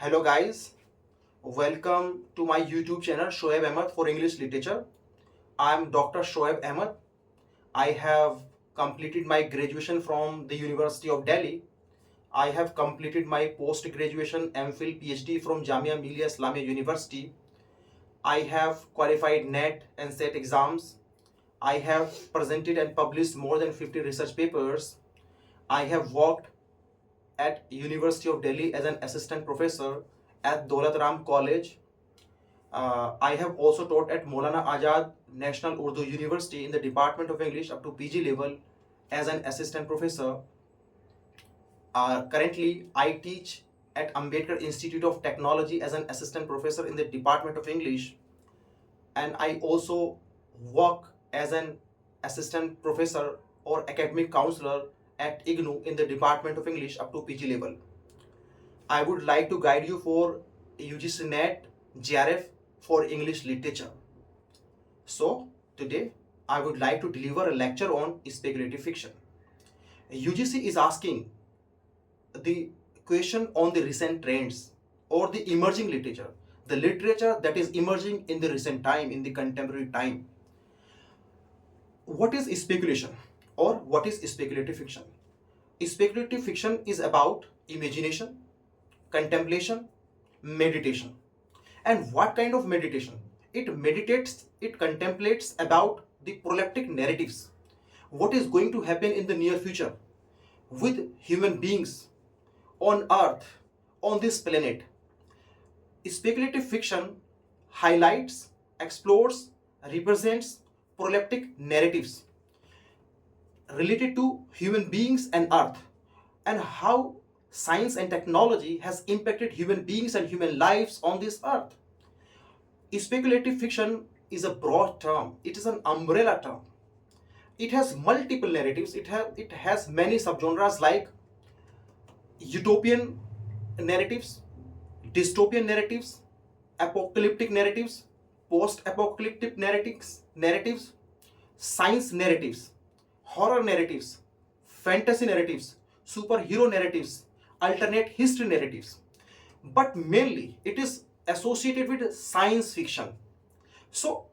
Hello guys, welcome to my YouTube channel Shoaib Ahmed for English Literature. I am Dr. Shoaib Ahmed. I have completed my graduation from the University of Delhi. I have completed my post-graduation MPhil PhD from Jamia Millia Islamia University. I have qualified NET and SET exams. I have presented and published more than 50 research papers. I have worked at University of Delhi as an assistant professor at Daulat Ram College. I have also taught at Maulana Azad National Urdu University in the Department of English up to PG level as an assistant professor. Currently, I teach at Ambedkar Institute of Technology as an assistant professor in the Department of English, and I also work as an assistant professor or academic counselor at IGNU in the Department of English up to PG level. I would like to guide you for UGC NET JRF for English literature. So, today I would like to deliver a lecture on speculative fiction. UGC is asking the question on the recent trends or the emerging literature, the literature that is emerging in the recent time, in the contemporary time. What is speculation or what is speculative fiction? Speculative fiction is about imagination, contemplation, meditation. And what kind of meditation? It meditates, it contemplates about the proleptic narratives. What is going to happen in the near future with human beings on earth, on this planet? Speculative fiction highlights, explores, represents proleptic narratives related to human beings and earth, and how science and technology has impacted human beings and human lives on this earth. Speculative fiction is a broad term, it is an umbrella term. It has multiple narratives, it has many subgenres like utopian narratives, dystopian narratives, apocalyptic narratives, post-apocalyptic narratives, science narratives, horror narratives, fantasy narratives, superhero narratives, alternate history narratives. But mainly it is associated with science fiction. So,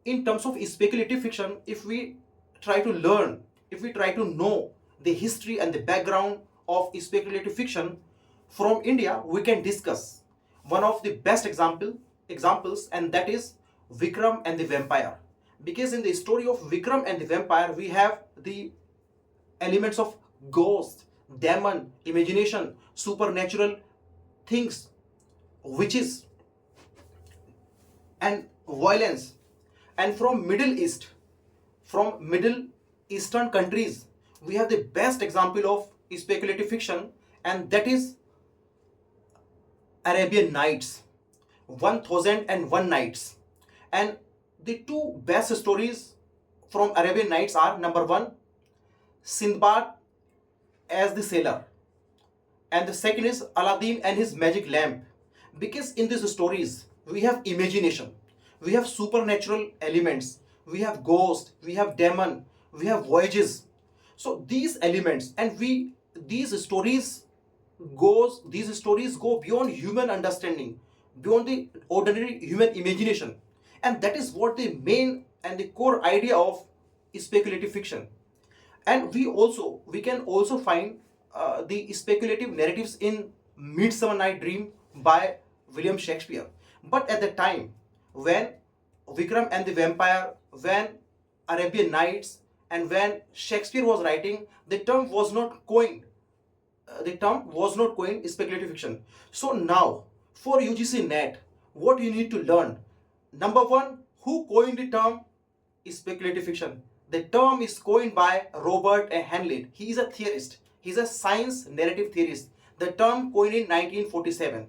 in terms of speculative fiction, if we try to learn, if we try to know the history and the background of speculative fiction from India, we can discuss one of the best examples, and that is Vikram and the Vampire. Because in the story of Vikram and the Vampire, we have the elements of ghost, demon, imagination, supernatural things, witches, and violence. And from Middle Eastern countries, we have the best example of speculative fiction, and that is Arabian Nights, 1001 Nights. And the two best stories from Arabian Nights are: number one, Sindbad as the sailor, and the second is Aladdin and his magic lamp. Because in these stories, we have imagination, we have supernatural elements, we have ghost, we have demon, we have voyages. So these elements, and we these stories go beyond human understanding, beyond the ordinary human imagination. And that is what the main and the core idea of speculative fiction. And we can also find the speculative narratives in Midsummer Night Dream by William Shakespeare. But at the time when Vikram and the Vampire, when Arabian Nights, and when Shakespeare was writing, the term was not coined. Speculative fiction. So now, for UGC NET, what you need to learn: number one, who coined the term speculative fiction? The term is coined by Robert A. Heinlein. He is a theorist. He is a science narrative theorist. The term coined in 1947.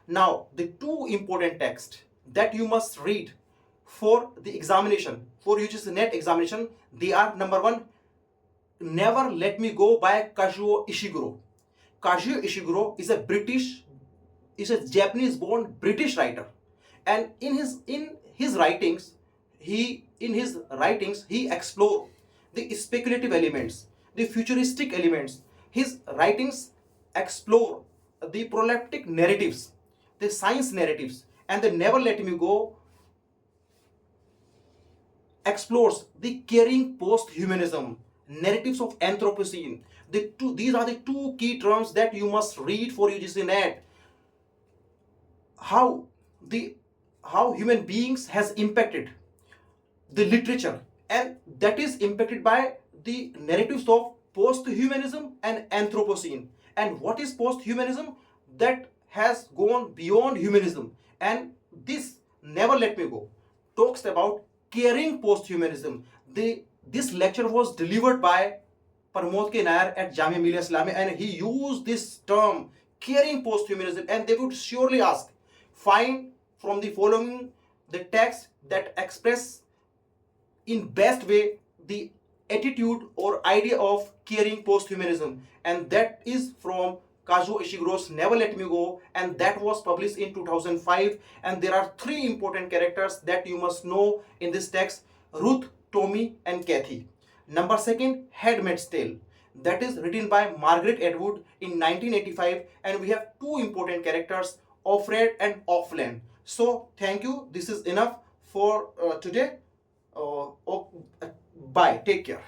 Now, the two important texts that you must read for the examination, for UGC NET examination, they are: number one, Never Let Me Go by Kazuo Ishiguro. Kazuo Ishiguro is a Japanese-born British writer, and in his writings, he explore the speculative elements, the futuristic elements. His writings explore the proleptic narratives, the science narratives, and the Never Let Me Go explores the caring post-humanism, narratives of Anthropocene. These are the two key terms that you must read for UGC NET. How the how human beings has impacted the literature, and that is impacted by the narratives of post-humanism and Anthropocene. And what is post-humanism? That has gone beyond humanism, and this Never Let Me Go talks about caring post-humanism. This lecture was delivered by Pramod K. Nair at Jamia Millia Islamia, and he used this term caring post-humanism, and they would surely ask, find from the following the text that express in best way the attitude or idea of caring post-humanism, and that is from Kazuo Ishiguro's Never Let Me Go, and that was published in 2005. And there are three important characters that you must know in this text: Ruth, Tommy, and Kathy. Number second, Handmaid's Tale, that is written by Margaret Atwood in 1985, and we have two important characters, Offred and Offland. So thank you, this is enough for today. Oh, bye, take care.